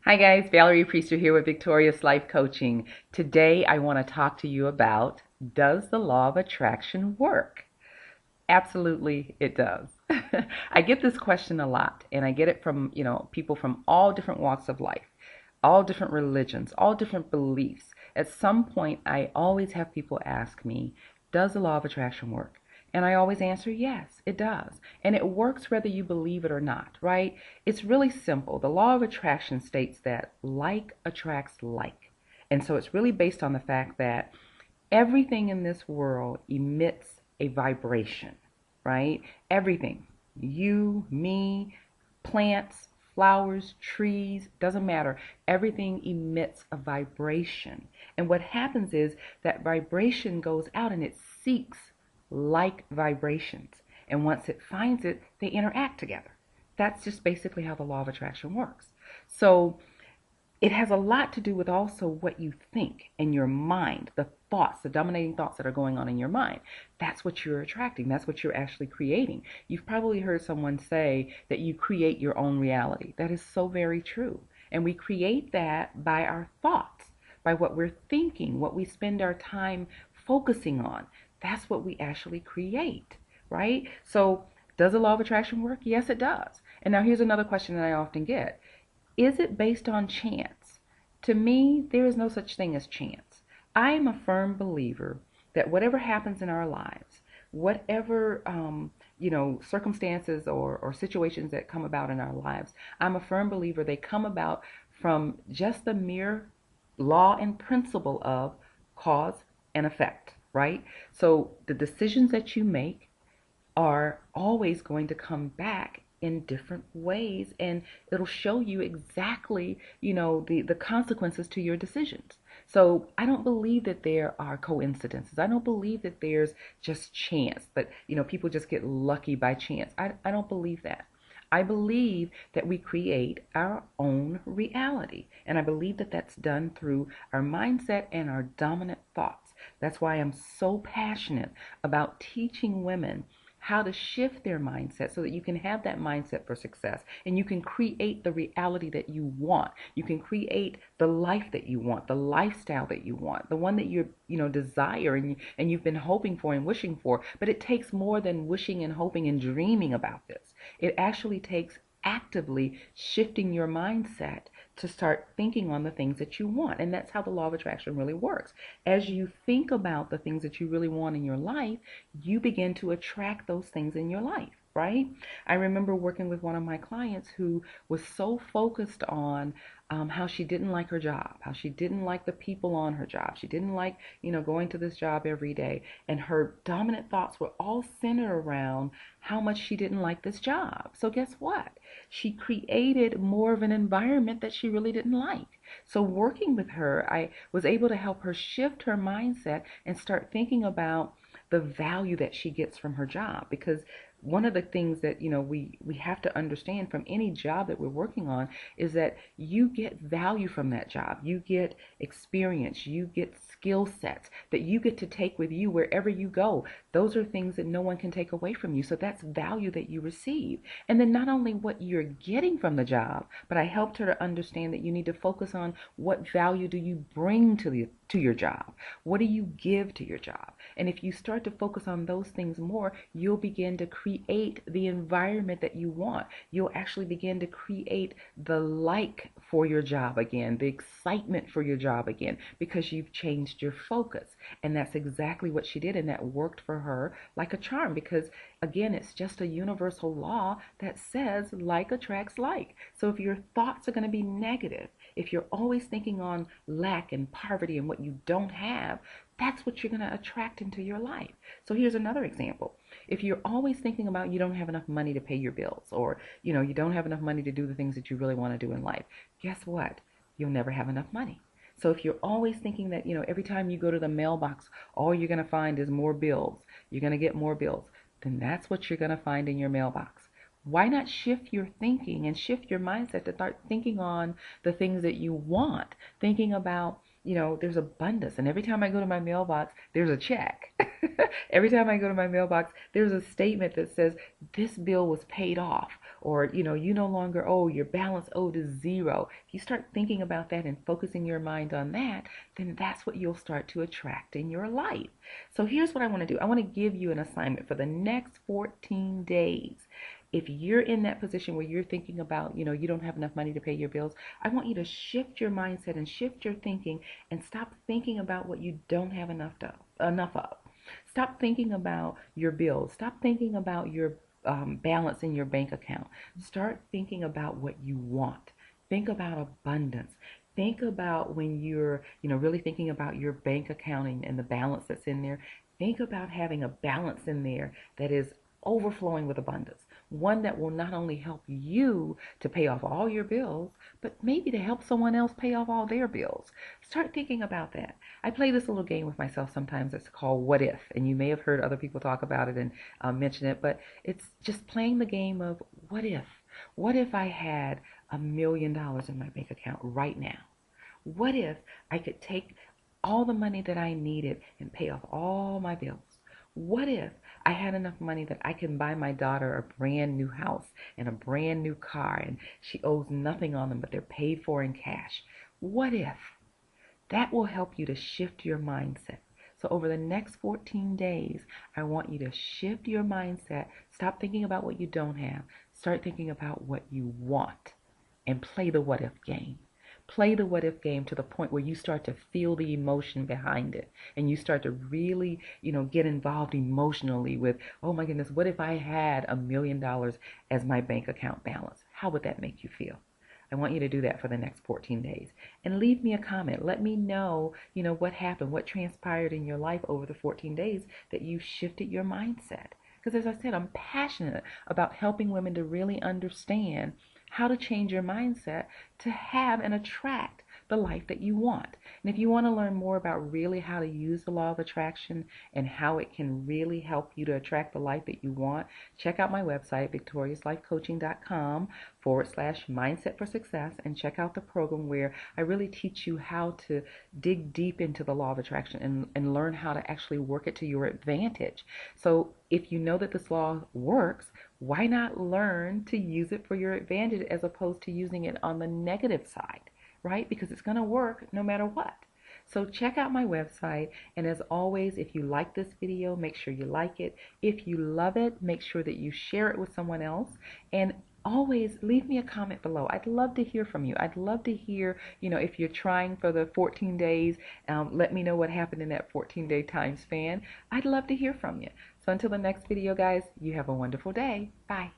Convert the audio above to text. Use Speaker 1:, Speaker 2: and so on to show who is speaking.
Speaker 1: Hi guys, Valerie Priester here with Victorious Life Coaching. Today I want to talk to you about, does the law of attraction work? Absolutely it does. I get this question a lot, and I get it from, people from all different walks of life, all different religions, all different beliefs. At some point I always have people ask me, does the law of attraction work? And I always answer, yes, it does. And it works whether you believe it or not, right? It's really simple. The law of attraction states that like attracts like. And so it's really based on the fact that everything in this world emits a vibration, right? Everything. You, me, plants, flowers, trees, doesn't matter. Everything emits a vibration. And what happens is that vibration goes out and it seeks like vibrations. And once it finds it, they interact together. That's just basically how the law of attraction works. So it has a lot to do with also what you think in your mind, the thoughts, the dominating thoughts that are going on in your mind. That's what you're attracting. That's what you're actually creating. You've probably heard someone say that you create your own reality. That is so very true. And we create that by our thoughts, by what we're thinking, what we spend our time focusing on. That's what we actually create, right? So, does the law of attraction work? Yes, it does. And now here's another question that I often get. Is it based on chance? To me, there is no such thing as chance. I am a firm believer that whatever happens in our lives, whatever circumstances or situations that come about in our lives, I'm a firm believer they come about from just the mere law and principle of cause and effect, right? So the decisions that you make are always going to come back in different ways, and it'll show you exactly, the consequences to your decisions. So I don't believe that there are coincidences. I don't believe that there's just chance, that people just get lucky by chance. I don't believe that. I believe that we create our own reality, and I believe that that's done through our mindset and our dominant thoughts. That's why I'm so passionate about teaching women how to shift their mindset so that you can have that mindset for success and you can create the reality that you want. You can create the life that you want, the lifestyle that you want, the one that you're desire and you've been hoping for and wishing for. But it takes more than wishing and hoping and dreaming about this. It actually takes actively shifting your mindset to start thinking on the things that you want. And that's how the law of attraction really works. As you think about the things that you really want in your life, you begin to attract those things in your life, right? I remember working with one of my clients who was so focused on how she didn't like her job, how she didn't like the people on her job. She didn't like, going to this job every day. And her dominant thoughts were all centered around how much she didn't like this job. So guess what? She created more of an environment that she really didn't like. So working with her, I was able to help her shift her mindset and start thinking about the value that she gets from her job, because one of the things that we have to understand from any job that we're working on is that you get value from that job. You get experience, you get skill sets that you get to take with you wherever you go. Those are things that no one can take away from you. So that's value that you receive. And then not only what you're getting from the job, but I helped her to understand that you need to focus on what value do you bring to your job. What do you give to your job? And if you start to focus on those things more, you'll begin to create the environment that you want. You'll actually begin to create the like for your job again, the excitement for your job again, because you've changed your focus. And that's exactly what she did, and that worked for her like a charm, because again, it's just a universal law that says like attracts like. So if your thoughts are going to be negative, if you're always thinking on lack and poverty and what you don't have, that's what you're going to attract into your life. So here's another example. If you're always thinking about you don't have enough money to pay your bills, or you don't have enough money to do the things that you really want to do in life, guess what? You'll never have enough money. So if you're always thinking that, every time you go to the mailbox, all you're going to find is more bills, you're going to get more bills, then that's what you're going to find in your mailbox. Why not shift your thinking and shift your mindset to start thinking on the things that you want, thinking about, there's abundance. And every time I go to my mailbox, there's a check. Every time I go to my mailbox, there's a statement that says, this bill was paid off. or you no longer owe, your balance owed is zero. If you start thinking about that and focusing your mind on that, then that's what you'll start to attract in your life. So here's what I want to do. I want to give you an assignment for the next 14 days. If you're in that position where you're thinking about, you don't have enough money to pay your bills, I want you to shift your mindset and shift your thinking and stop thinking about what you don't have enough of. Stop thinking about your bills. Stop thinking about your balance in your bank account. Start thinking about what you want. Think about abundance. Think about when you're, really thinking about your bank account and the balance that's in there. Think about having a balance in there that is overflowing with abundance. One that will not only help you to pay off all your bills, but maybe to help someone else pay off all their bills. Start thinking about that. I play this little game with myself sometimes. It's called What If, and you may have heard other people talk about it and mention it, but it's just playing the game of what if. What if I had $1 million in my bank account right now? What if I could take all the money that I needed and pay off all my bills? What if I had enough money that I can buy my daughter a brand new house and a brand new car, and she owes nothing on them, but they're paid for in cash? What if? That will help you to shift your mindset. So over the next 14 days, I want you to shift your mindset. Stop thinking about what you don't have. Start thinking about what you want and play the what if game. Play the what if game to the point where you start to feel the emotion behind it, and you start to really, get involved emotionally with, oh my goodness, what if I had $1 million as my bank account balance? How would that make you feel? I want you to do that for the next 14 days. And leave me a comment. Let me know, what happened, what transpired in your life over the 14 days that you shifted your mindset. Because as I said, I'm passionate about helping women to really understand how to change your mindset to have and attract the life that you want. And if you want to learn more about really how to use the law of attraction and how it can really help you to attract the life that you want, check out my website, victoriouslifecoaching.com/mindset for success, and check out the program where I really teach you how to dig deep into the law of attraction and learn how to actually work it to your advantage. So if you know that this law works, why not learn to use it for your advantage as opposed to using it on the negative side, right? Because it's going to work no matter what. So check out my website, and as always, if you like this video, make sure you like it. If you love it, make sure that you share it with someone else, and always leave me a comment below. I'd love to hear from you. I'd love to hear, if you're trying for the 14 days, let me know what happened in that 14-day time span. I'd love to hear from you. So until the next video, guys, you have a wonderful day. Bye.